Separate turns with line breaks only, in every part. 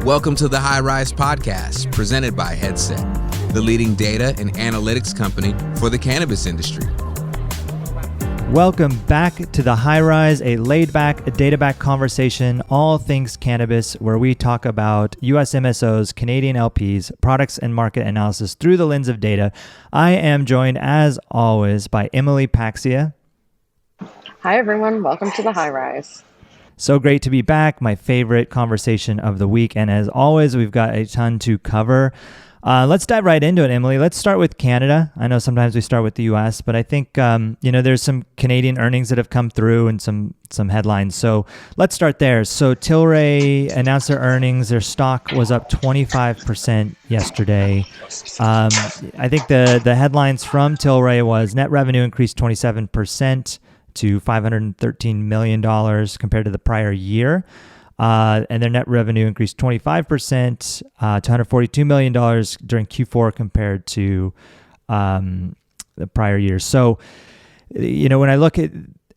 Welcome to the High Rise Podcast, presented by Headset, the leading data and analytics company for the cannabis industry.
Welcome back to the High Rise, a laid-back, data-back conversation, all things cannabis, where we talk about U.S. MSOs, Canadian LPs, products and market analysis through the lens of data. I am joined, as always, by Emily Paxia.
Hi, everyone. Welcome to the High Rise.
So great to be back, my favorite conversation of the week. And as always, we've got a ton to cover. Let's dive right into it, Emily. Let's start with Canada. I know sometimes we start with the U.S., but I think, there's some Canadian earnings that have come through and some headlines. So let's start there. So Tilray announced their earnings. Their stock was up 25% yesterday. I think the headlines from Tilray was net revenue increased 27% to $513 million compared to the prior year. And their net revenue increased 25% to $142 million during Q4 compared to the prior year. So, when I look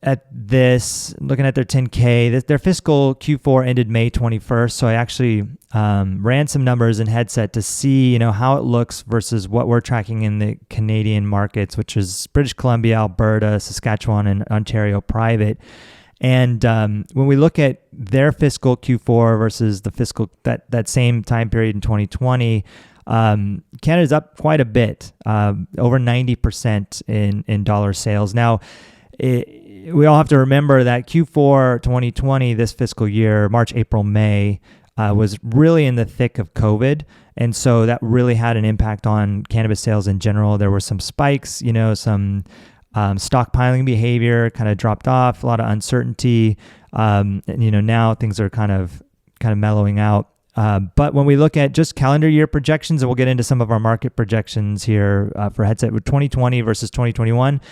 at this, looking at their 10K, their fiscal Q4 ended May 21st. So I actually ran some numbers in Headset to see, how it looks versus what we're tracking in the Canadian markets, which is British Columbia, Alberta, Saskatchewan, and Ontario private. And when we look at their fiscal Q4 versus the fiscal that same time period in 2020, Canada's up quite a bit, over 90% in dollar sales. Now, we all have to remember that Q4 2020, this fiscal year, March, April, May, was really in the thick of COVID. And so that really had an impact on cannabis sales in general. There were some spikes, some stockpiling behavior kind of dropped off, a lot of uncertainty. Now things are kind of mellowing out. But when we look at just calendar year projections, and we'll get into some of our market projections here for Headset with 2020 versus 2021,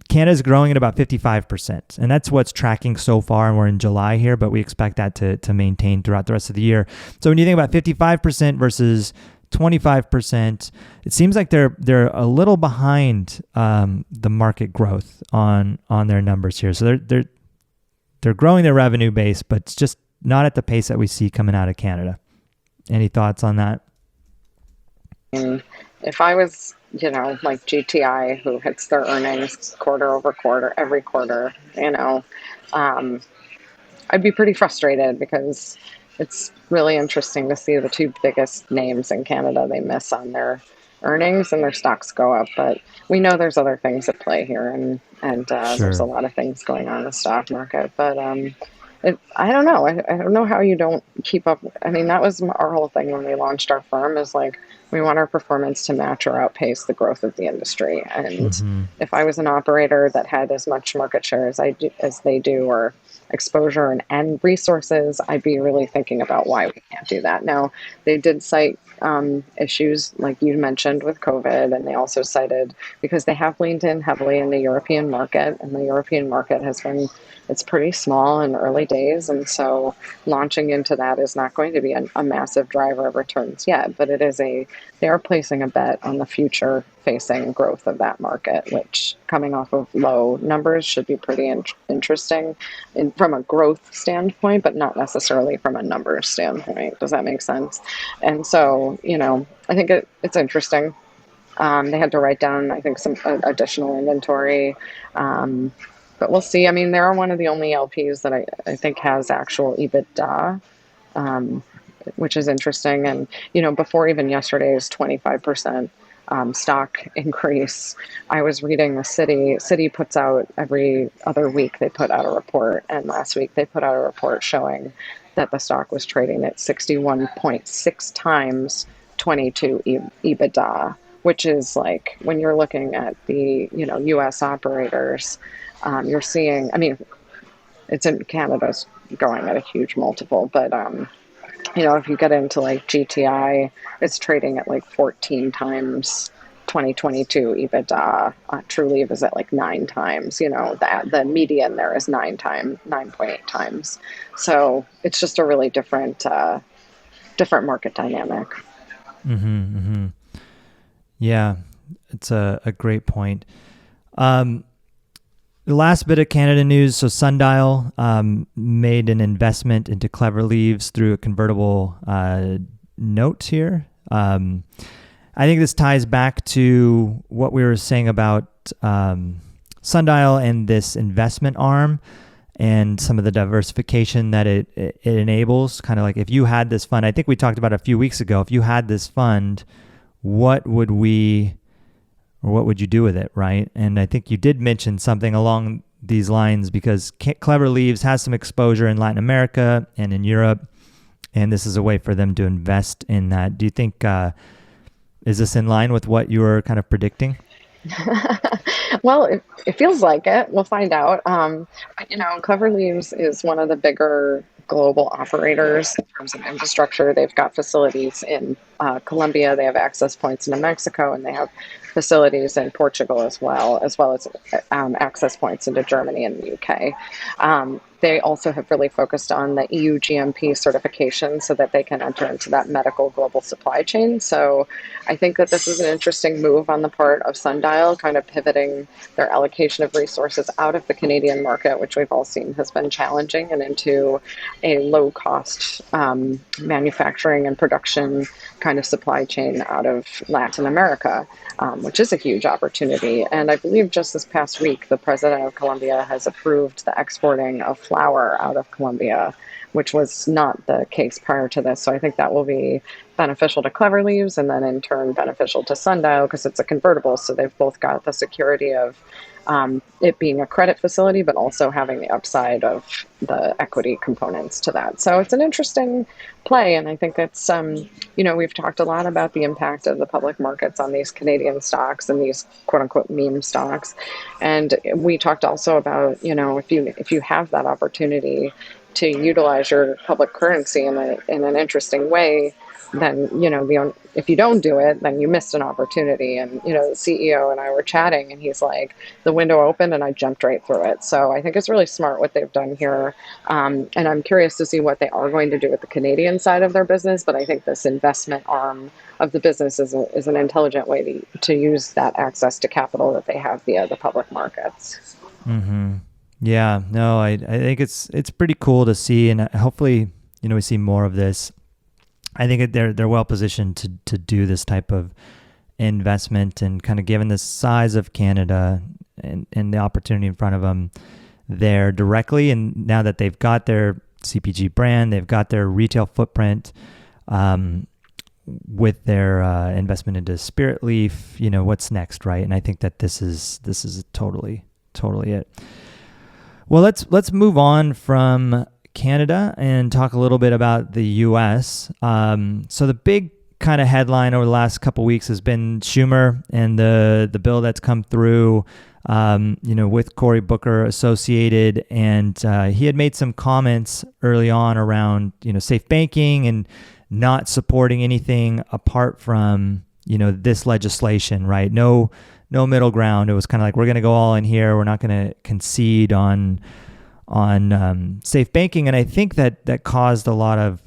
Canada's growing at about 55%, and that's what's tracking so far, and we're in July here, but we expect that to maintain throughout the rest of the year. So when you think about 55% versus 25%, it seems like they're a little behind the market growth on their numbers here. So they're growing their revenue base, but it's just not at the pace that we see coming out of Canada. Any thoughts on that?
If I was, like GTI, who hits their earnings quarter over quarter, every quarter, I'd be pretty frustrated because it's really interesting to see the two biggest names in Canada, they miss on their earnings and their stocks go up. But we know there's other things at play here, and
Sure.
There's a lot of things going on in the stock market. But I don't know. I don't know how you don't keep up. I mean, that was our whole thing when we launched our firm, is like, we want our performance to match or outpace the growth of the industry. And if I was an operator that had as much market share as they do, or exposure and resources, I'd be really thinking about why we can't do that. Now, they did cite issues like you mentioned with COVID, and they also cited because they have leaned in heavily in the European market, and the European market it's pretty small in early days, and so launching into that is not going to be a massive driver of returns yet, but they are placing a bet on the future facing growth of that market, which, coming off of low numbers, should be pretty interesting from a growth standpoint, but not necessarily from a numbers standpoint. Does that make sense? And so, I think it's interesting. They had to write down, I think, some additional inventory, but we'll see. I mean, they're one of the only LPs that I think has actual EBITDA, which is interesting. And, before even yesterday's 25% stock increase, I was reading the Citi puts out every other week, they put out a report. And last week they put out a report showing that the stock was trading at 61.6 times 22 EBITDA, which is like, when you're looking at the, US operators, you're seeing, I mean, it's in Canada's going at a huge multiple, but, if you get into like GTI, it's trading at like 14 times 2022 EBITDA. Trulieve is at like 9 times, the median there is 9.8 times. So it's just a really different market dynamic.
Yeah, it's a great point. the last bit of Canada news. So Sundial made an investment into Clever Leaves through a convertible note here. I think this ties back to what we were saying about Sundial and this investment arm and some of the diversification that it enables. Kind of like if you had this fund, I think we talked about a few weeks ago, if you had this fund, what would you do with it, right? And I think you did mention something along these lines because Clever Leaves has some exposure in Latin America and in Europe, and this is a way for them to invest in that. Do you think, is this in line with what you were kind of predicting?
Well, it feels like it. We'll find out. Clever Leaves is one of the bigger global operators in terms of infrastructure. They've got facilities in Colombia, they have access points into Mexico, and they have facilities in Portugal as well as access points into Germany and the UK. They also have really focused on the EU GMP certification so that they can enter into that medical global supply chain. So I think that this is an interesting move on the part of Sundial, kind of pivoting their allocation of resources out of the Canadian market, which we've all seen has been challenging, and into a low-cost manufacturing and production kind of supply chain out of Latin America, which is a huge opportunity. And I believe just this past week, the president of Colombia has approved the exporting of flour out of Colombia, which was not the case prior to this. So I think that will be beneficial to Clever Leaves and then in turn beneficial to Sundial because it's a convertible. So they've both got the security of it being a credit facility, but also having the upside of the equity components to that. So it's an interesting play. And I think it's, we've talked a lot about the impact of the public markets on these Canadian stocks and these quote unquote meme stocks. And we talked also about, if you have that opportunity to utilize your public currency in an interesting way, then, if you don't do it, then you missed an opportunity. And, the CEO and I were chatting and he's like, the window opened and I jumped right through it. So I think it's really smart what they've done here. And I'm curious to see what they are going to do with the Canadian side of their business. But I think this investment arm of the business is an intelligent way to use that access to capital that they have via the public markets.
Mm-hmm. Yeah, no, I think it's pretty cool to see. And hopefully, we see more of this. I think they're well positioned to do this type of investment, and kind of given the size of Canada and the opportunity in front of them there directly. And now that they've got their CPG brand, they've got their retail footprint with their investment into Spirit Leaf, what's next, right? And I think that this is totally it. Well, let's move on from Canada and talk a little bit about the U.S. So the big kind of headline over the last couple of weeks has been Schumer and the bill that's come through, with Cory Booker associated, and he had made some comments early on around safe banking and not supporting anything apart from this legislation, right? No middle ground. It was kind of like, we're going to go all in here. We're not going to concede on safe banking. And I think that caused a lot of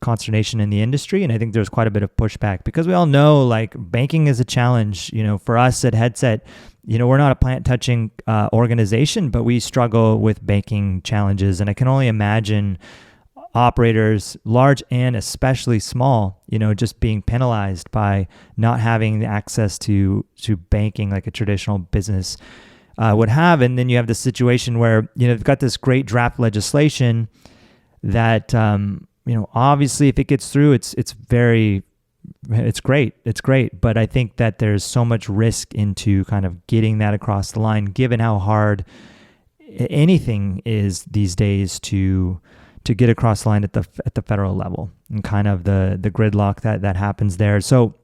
consternation in the industry. And I think there's quite a bit of pushback because we all know banking is a challenge. For us at Headset, we're not a plant touching organization, but we struggle with banking challenges. And I can only imagine operators, large and especially small, just being penalized by not having access to banking like a traditional business would have. And then you have the situation where, they've got this great draft legislation that, obviously if it gets through, it's great. But I think that there's so much risk into kind of getting that across the line, given how hard anything is these days to get across the line at the federal level, and kind of the gridlock that happens there. So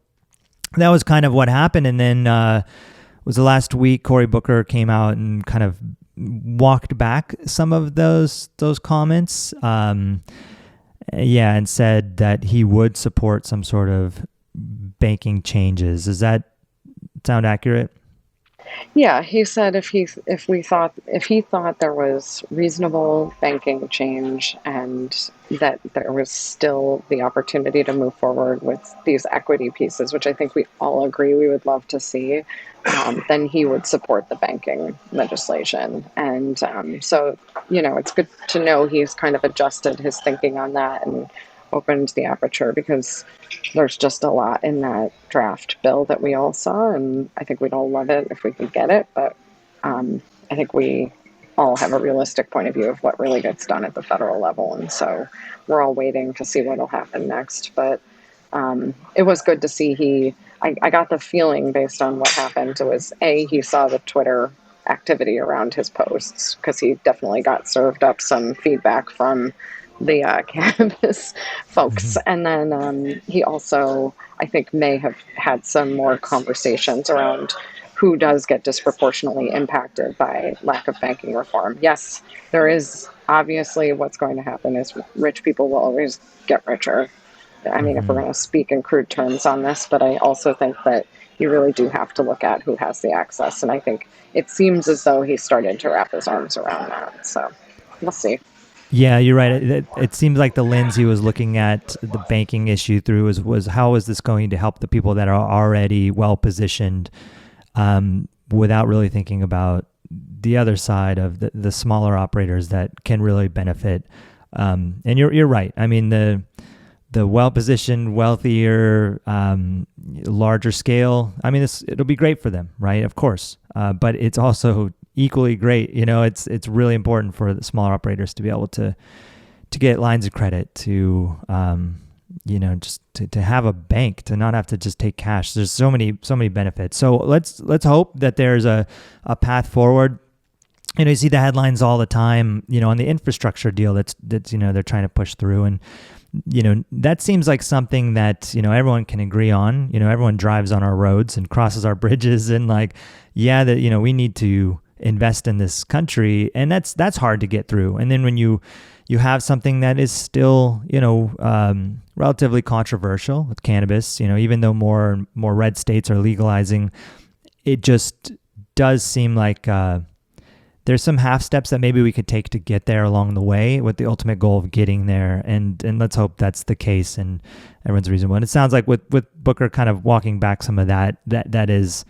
that was kind of what happened. And then, was the last week Cory Booker came out and kind of walked back some of those comments, and said that he would support some sort of banking changes. Does that sound accurate?
Yeah, he said if he thought there was reasonable banking change and that there was still the opportunity to move forward with these equity pieces, which I think we all agree we would love to see, then he would support the banking legislation. And so, it's good to know he's kind of adjusted his thinking on that and opened the aperture, because there's just a lot in that draft bill that we all saw, and I think we'd all love it if we could get it. But I think we all have a realistic point of view of what really gets done at the federal level, and so we're all waiting to see what will happen next. But it was good to see I got the feeling based on what happened, it was he saw the Twitter activity around his posts, because he definitely got served up some feedback from the cannabis folks. And then he also, I think, may have had some more conversations around who does get disproportionately impacted by lack of banking reform. Yes, there is obviously what's going to happen is rich people will always get richer. I mean, if we're going to speak in crude terms on this, but I also think that you really do have to look at who has the access. And I think it seems as though he started to wrap his arms around that. So we'll see.
Yeah, you're right. It seems like the lens he was looking at the banking issue through was how is this going to help the people that are already well positioned, without really thinking about the other side of the smaller operators that can really benefit. And you're right. I mean, the well positioned, wealthier, larger scale. I mean, it'll be great for them, right? Of course, but it's also equally great. It's really important for the smaller operators to be able to get lines of credit, to just to have a bank, to not have to just take cash. There's so many benefits. So let's hope that there's a path forward. You see the headlines all the time, on the infrastructure deal that's they're trying to push through, and that seems like something that everyone can agree on. Everyone drives on our roads and crosses our bridges, and we need to invest in this country, and that's hard to get through. And then when you have something that is still relatively controversial with cannabis, even though more red states are legalizing, it just does seem like there's some half steps that maybe we could take to get there along the way, with the ultimate goal of getting there. And let's hope that's the case and everyone's reasonable. And it sounds like with Booker kind of walking back some of that is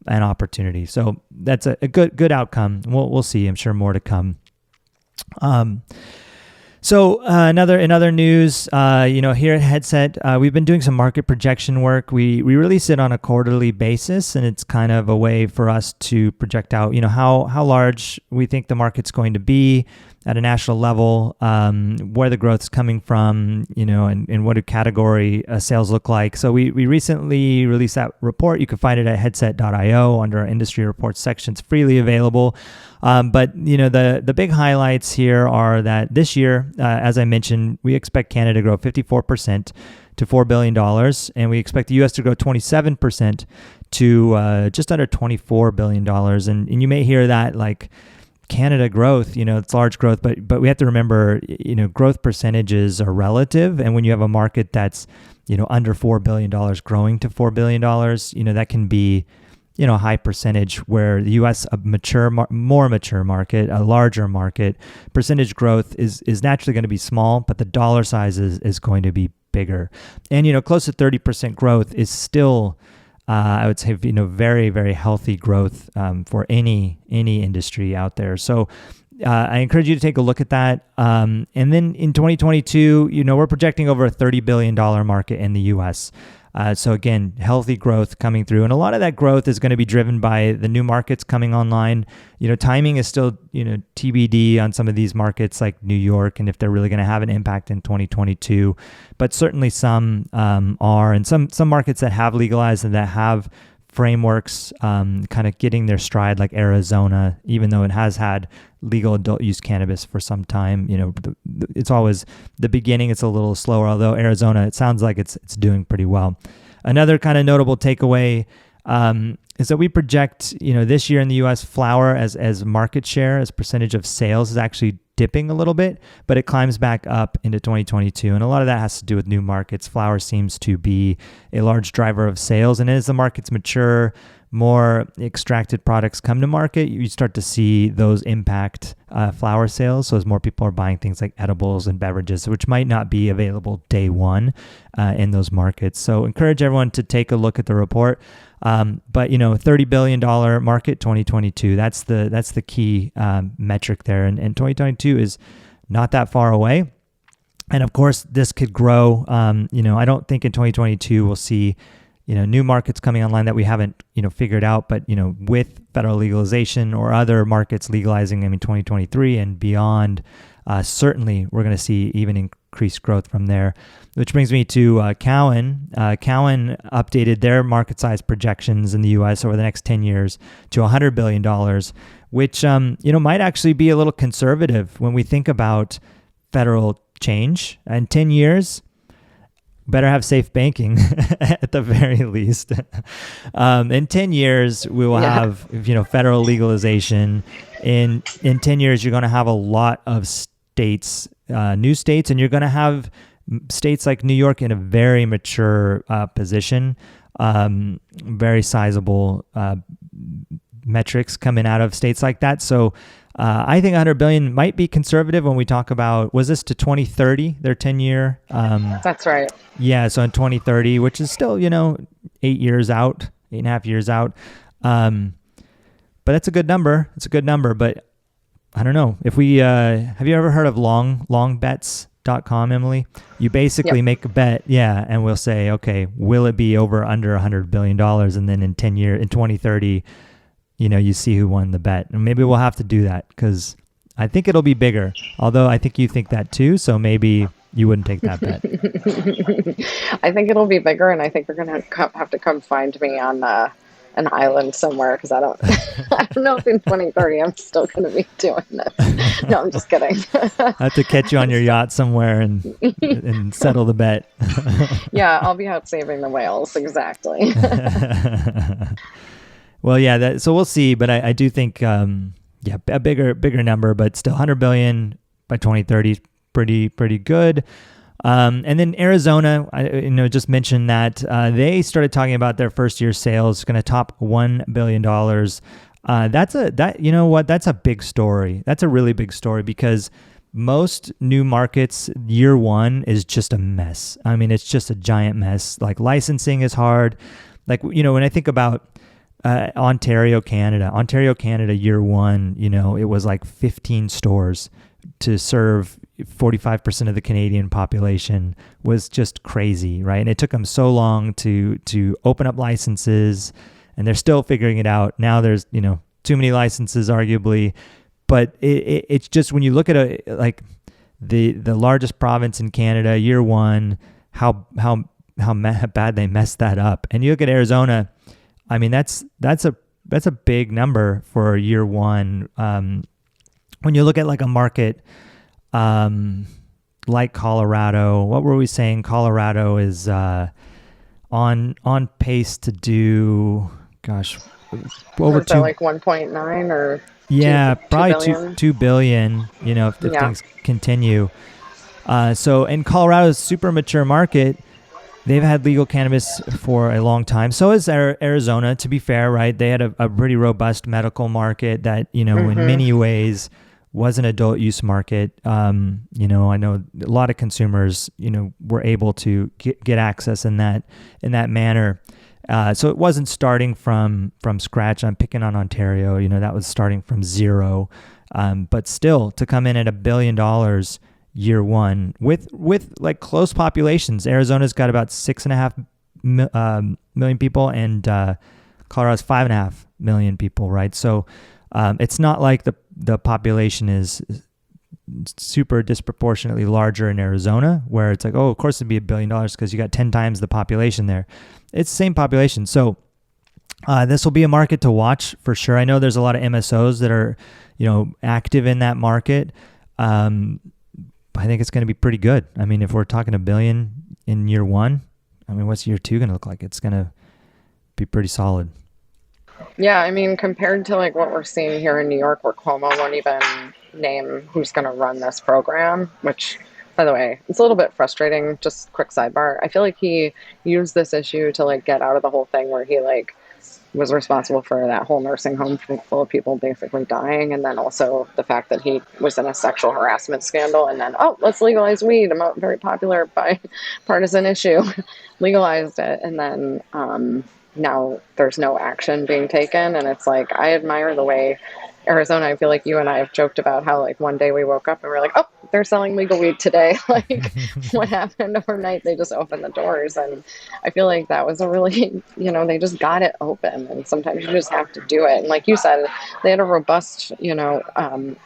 an opportunity. So that's a good outcome. We'll see. I'm sure more to come. So in other news, here at Headset, we've been doing some market projection work. We release it on a quarterly basis, and it's kind of a way for us to project out, how large we think the market's going to be at a national level, where the growth's coming from, and what do category sales look like. So we recently released that report. You can find it at headset.io under our industry reports section. It's freely available. But the big highlights here are that this year, as I mentioned, we expect Canada to grow 54% to $4 billion, and we expect the U.S. to grow 27% to just under $24 billion. And you may hear that like Canada growth, it's large growth, but we have to remember, growth percentages are relative, and when you have a market that's under $4 billion growing to $4 billion, that can be a high percentage, where the U.S., a more mature market, a larger market, percentage growth is naturally going to be small, but the dollar size is going to be bigger. And, close to 30% growth is still, I would say, very, very healthy growth for any industry out there. So I encourage you to take a look at that. And then in 2022, we're projecting over a $30 billion market in the U.S., so again, healthy growth coming through. And a lot of that growth is going to be driven by the new markets coming online. Timing is still, TBD on some of these markets like New York, and if they're really going to have an impact in 2022. But certainly some are, and some markets that have legalized and that have frameworks kind of getting their stride, like Arizona, even though it has had legal adult use cannabis for some time. It's always the beginning. It's a little slower, although Arizona, it sounds like it's doing pretty well. Another kind of notable takeaway is that we project, this year in the U.S., flower as market share, as percentage of sales, is actually dipping a little bit, but it climbs back up into 2022. And a lot of that has to do with new markets. Flower seems to be a large driver of sales. And as the markets mature, more extracted products come to market, you start to see those impact flower sales. So as more people are buying things like edibles and beverages, which might not be available day one in those markets. So encourage everyone to take a look at the report. But $30 billion market 2022, that's the key metric there. And 2022 is not that far away. And of course, this could grow. I don't think in 2022 we'll see new markets coming online that we haven't, figured out. But, with federal legalization or other markets legalizing, 2023 and beyond, certainly we're going to see even increased growth from there. Which brings me to Cowen. Cowen updated their market size projections in the U.S. over the next 10 years to $100 billion, which, might actually be a little conservative when we think about federal change. In 10 years, better have safe banking at the very least. In 10 years, we will have, federal legalization. In 10 years, you're going to have a lot of states, new states, and you're going to have states like New York in a very mature position, very sizable metrics coming out of states like that. So I think 100 billion might be conservative when we talk about, was this to 2030, their 10-year?
That's right.
Yeah, so in 2030, which is still, 8.5 years out. But that's a good number. It's a good number, but I don't know. If we, have you ever heard of longbets.com, Emily? You basically make a bet, and we'll say, okay, will it be over under $100 billion? And then in 2030, you see who won the bet. And maybe we'll have to do that because I think it'll be bigger. Although I think you think that too, so maybe you wouldn't take that bet.
I think it'll be bigger, and I think you're going to have to come find me on an island somewhere because I don't know if in 2030 I'm still going to be doing this. No, I'm just kidding.
I have to catch you on your yacht somewhere and settle the bet.
Yeah, I'll be out saving the whales. Exactly.
Well, yeah, so we'll see, but I do think, a bigger number, but still 100 billion by 2030 is pretty good. And then Arizona, just mentioned that they started talking about their first year sales going to top $1 billion. That's a big story. That's a really big story because most new markets, year one is just a mess. It's just a giant mess. Like licensing is hard. Like, when I think about Ontario, Canada, year one, it was like 15 stores to serve 45% of the Canadian population. Was just crazy, right? And it took them so long to open up licenses, and they're still figuring it out. Now there's, too many licenses arguably, but it's just when you look at the largest province in Canada, year one, how bad they messed that up. And you look at Arizona, that's a big number for year one. When you look at like a market like Colorado, what were we saying? Colorado is on pace to do, over two,
like 1.9 or
probably 2 billion. If things continue. So in Colorado's super mature market, they've had legal cannabis for a long time. So is Arizona, to be fair, right? They had a pretty robust medical market that, in many ways was an adult use market. I know a lot of consumers, were able to get access in that manner. So it wasn't starting from scratch. I'm picking on Ontario, that was starting from zero. But still to come in at $1 billion year one with like close populations. Arizona's got about 6.5 million people, and Colorado's 5.5 million people, right? So it's not like the population is super disproportionately larger in Arizona, where it's like, oh, of course it'd be $1 billion because you got 10 times the population there. It's the same population. So this will be a market to watch for sure. I know there's a lot of MSOs that are, active in that market. I think it's going to be pretty good. If we're talking $1 billion in year one, what's year two going to look like? It's going to be pretty solid.
Yeah, compared to like what we're seeing here in New York, where Cuomo won't even name who's going to run this program, which, by the way, it's a little bit frustrating. Just quick sidebar. I feel like he used this issue to like get out of the whole thing where he like was responsible for that whole nursing home full of people basically dying, and then also the fact that he was in a sexual harassment scandal, and then, oh, let's legalize weed, a very popular bipartisan issue, legalized it, and then now there's no action being taken. And it's like, I admire the way Arizona, I feel like you and I have joked about how, like, one day we woke up and we're like, oh, they're selling legal weed today. Like, what happened overnight? They just opened the doors. And I feel like that was a really, they just got it open. And sometimes you just have to do it. And like you said, they had a robust,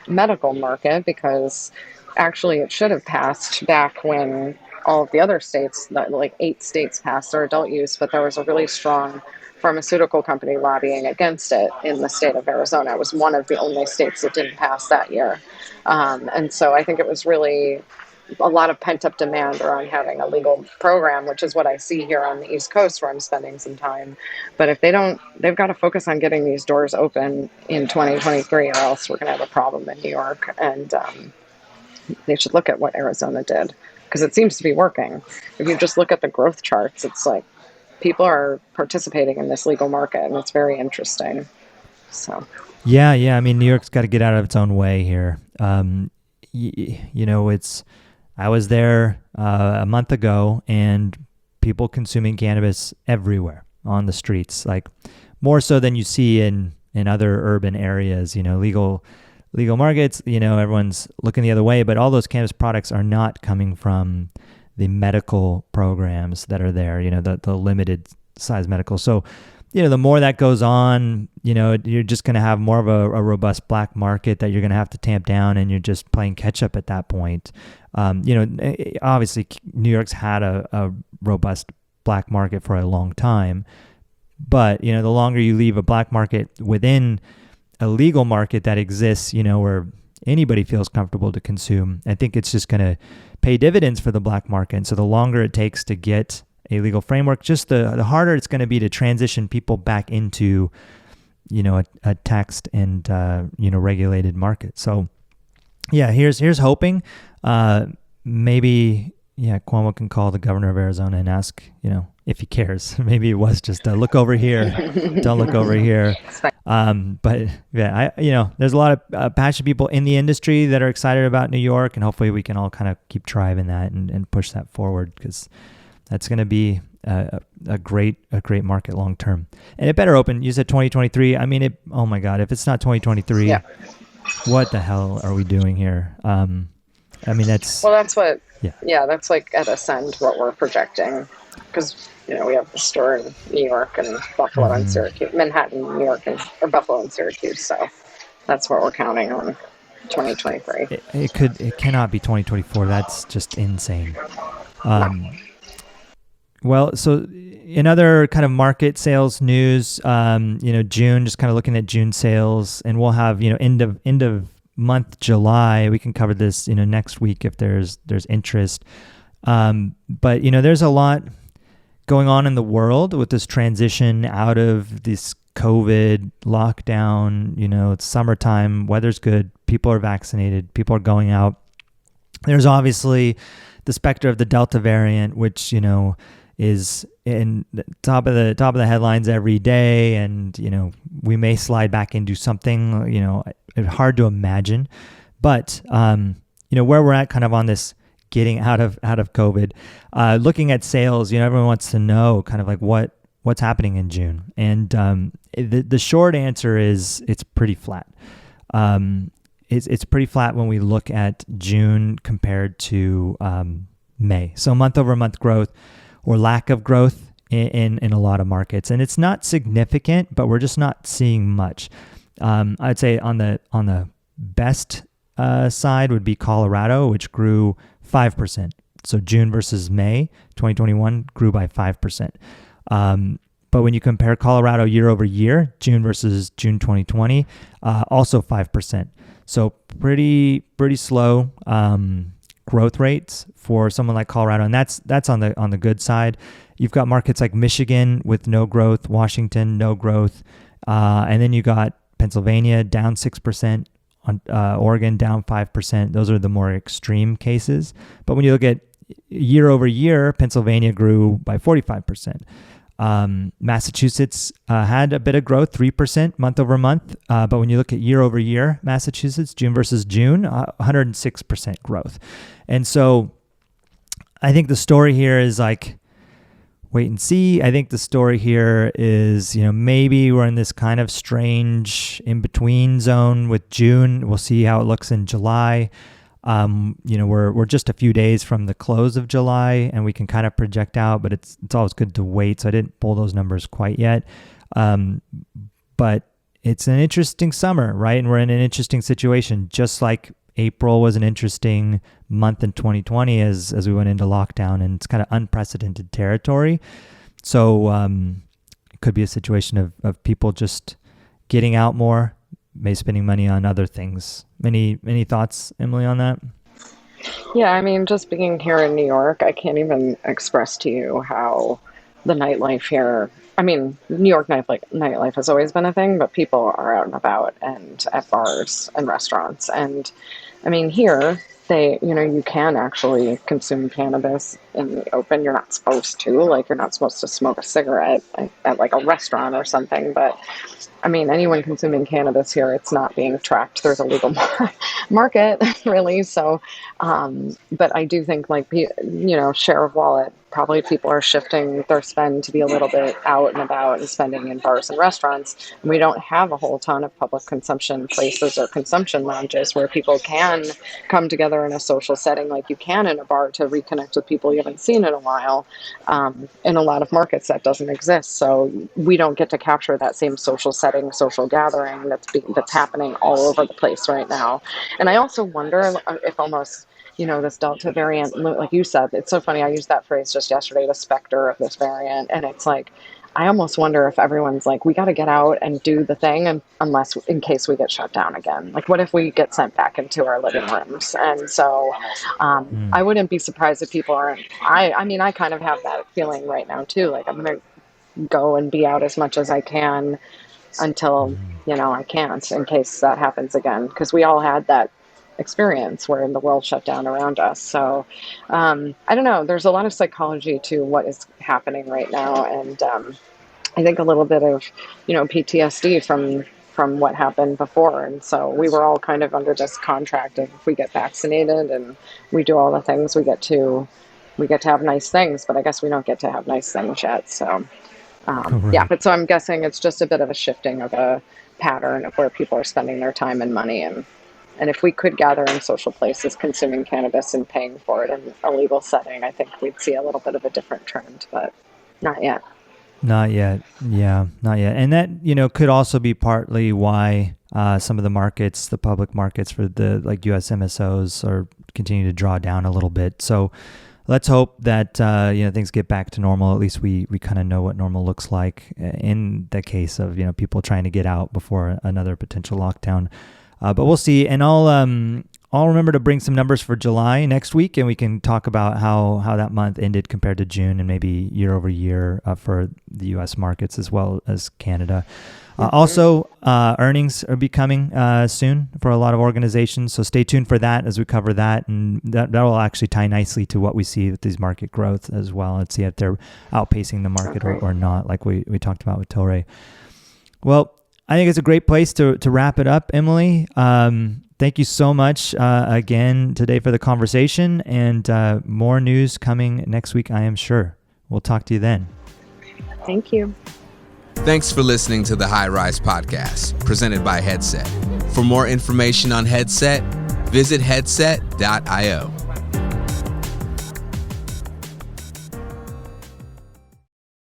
medical market, because actually it should have passed back when all of the other states, like 8 states, passed their adult use, but there was a really strong pharmaceutical company lobbying against it in the state of Arizona. It was one of the only states that didn't pass that year. And so I think it was really a lot of pent-up demand around having a legal program, which is what I see here on the East Coast, where I'm spending some time. But if they don't, they've got to focus on getting these doors open in 2023, or else we're going to have a problem in New York. And they should look at what Arizona did, because it seems to be working. If you just look at the growth charts, it's like people are participating in this legal market, and it's very interesting. So,
yeah. I mean, New York's got to get out of its own way here. I was there a month ago, and people consuming cannabis everywhere on the streets, like more so than you see in other urban areas. Legal markets. Everyone's looking the other way, but all those cannabis products are not coming from the medical programs that are there, the limited size medical. So, the more that goes on, you're just going to have more of a robust black market that you're going to have to tamp down, and you're just playing catch up at that point. Obviously New York's had a robust black market for a long time, but, the longer you leave a black market within a legal market that exists, where anybody feels comfortable to consume, I think it's just going to pay dividends for the black market. And so the longer it takes to get a legal framework, just the harder it's going to be to transition people back into, a taxed and, regulated market. So yeah, here's hoping. Maybe, Cuomo can call the governor of Arizona and ask, if he cares. Maybe it was just look over here, don't look over here. But yeah, there's a lot of passionate people in the industry that are excited about New York, and hopefully we can all kind of keep driving that and push that forward, because that's going to be a great market long term. And it better open. You said 2023. I mean, oh my God, if it's not 2023, yeah. What the hell are we doing here? I mean, that's what. Yeah, that's like at Ascend what we're projecting, because we have the store in New York and Buffalo and Syracuse, Manhattan, New York, or Buffalo and Syracuse. So that's what we're counting on 2023. It cannot be 2024. That's just insane. Well, so in other kind of market sales news, June, just kind of looking at June sales, and we'll have, end of month July. We can cover this, next week if there's interest. But there's a lot going on in the world with this transition out of this COVID lockdown. It's summertime, weather's good, people are vaccinated, people are going out. There's obviously the specter of the Delta variant, which, is in the top of the headlines every day, and we may slide back into something, it's hard to imagine, but where we're at kind of on this getting out of COVID, looking at sales, everyone wants to know kind of like what's happening in June, and the short answer is it's pretty flat. It's pretty flat when we look at June compared to May. So month over month growth, or lack of growth in a lot of markets. And it's not significant, but we're just not seeing much. I'd say on the best side would be Colorado, which grew 5%. So June versus May 2021 grew by 5%. But when you compare Colorado year over year, June versus June 2020, also 5%. So pretty slow growth rates for someone like Colorado, and that's on the good side. You've got markets like Michigan with no growth, Washington no growth, and then you got Pennsylvania down 6%, Oregon down 5%. Those are the more extreme cases. But when you look at year over year, Pennsylvania grew by 45%. Massachusetts had a bit of growth, 3% month over month. But when you look at year over year, Massachusetts, June versus June, 106% growth. And so I think the story here is like, wait and see. I think the story here is, maybe we're in this kind of strange in-between zone with June. We'll see how it looks in July. We're just a few days from the close of July, and we can kind of project out, but it's always good to wait. So I didn't pull those numbers quite yet. But it's an interesting summer, right? And we're in an interesting situation, just like April was an interesting month in 2020 as we went into lockdown, and it's kind of unprecedented territory. So it could be a situation of people just getting out more, maybe spending money on other things. Any thoughts, Emily, on that?
Yeah, I mean, just being here in New York, I can't even express to you how the nightlife here, I mean, New York nightlife has always been a thing, but people are out and about and at bars and restaurants. And I mean, here, you can actually consume cannabis in the open. You're not supposed to, you're not supposed to smoke a cigarette at like a restaurant or something. But I mean, anyone consuming cannabis here, it's not being tracked through the legal market, really. So, but I do think share of wallet, probably people are shifting their spend to be a little bit out and about and spending in bars and restaurants. And we don't have a whole ton of public consumption places or consumption lounges where people can come together in a social setting like you can in a bar to reconnect with people you haven't seen in a while. In a lot of markets that doesn't exist. So we don't get to capture that same social setting, social gathering that's happening all over the place right now. And I also wonder if almost, this Delta variant, like you said, it's so funny. I used that phrase just yesterday, the specter of this variant. And it's like, I almost wonder if everyone's like, we got to get out and do the thing, and in case we get shut down again. Like, what if we get sent back into our living rooms? And so I wouldn't be surprised if people aren't. I mean, I kind of have that feeling right now, too. Like, I'm going to go and be out as much as I can until, I can't, in case that happens again. Because we all had that experience where the world shut down around us. So I don't know, there's a lot of psychology to what is happening right now, and I think a little bit of PTSD from what happened before. And so we were all kind of under this contract of, if we get vaccinated and we do all the things, we get to have nice things, but I guess we don't get to have nice things yet. So yeah, but so I'm guessing it's just a bit of a shifting of a pattern of where people are spending their time and money. And if we could gather in social places consuming cannabis and paying for it in a legal setting, I think we'd see a little bit of a different trend, but not yet.
Not yet. Yeah, not yet. And that, could also be partly why some of the markets, the public markets for the US MSOs are continuing to draw down a little bit. So let's hope that, things get back to normal. At least we kind of know what normal looks like in the case of, people trying to get out before another potential lockdown. But we'll see. And I'll remember to bring some numbers for July next week, and we can talk about how that month ended compared to June, and maybe year over year for the U.S. markets as well as Canada. Also, earnings are coming soon for a lot of organizations, so stay tuned for that as we cover that, and that will actually tie nicely to what we see with these market growth as well. Let's see if they're outpacing the market or not, like we talked about with Tilray. Well, I think it's a great place to wrap it up, Emily. Thank you so much again today for the conversation, and more news coming next week, I am sure. We'll talk to you then.
Thank you.
Thanks for listening to the High Rise Podcast, presented by Headset. For more information on Headset, visit headset.io.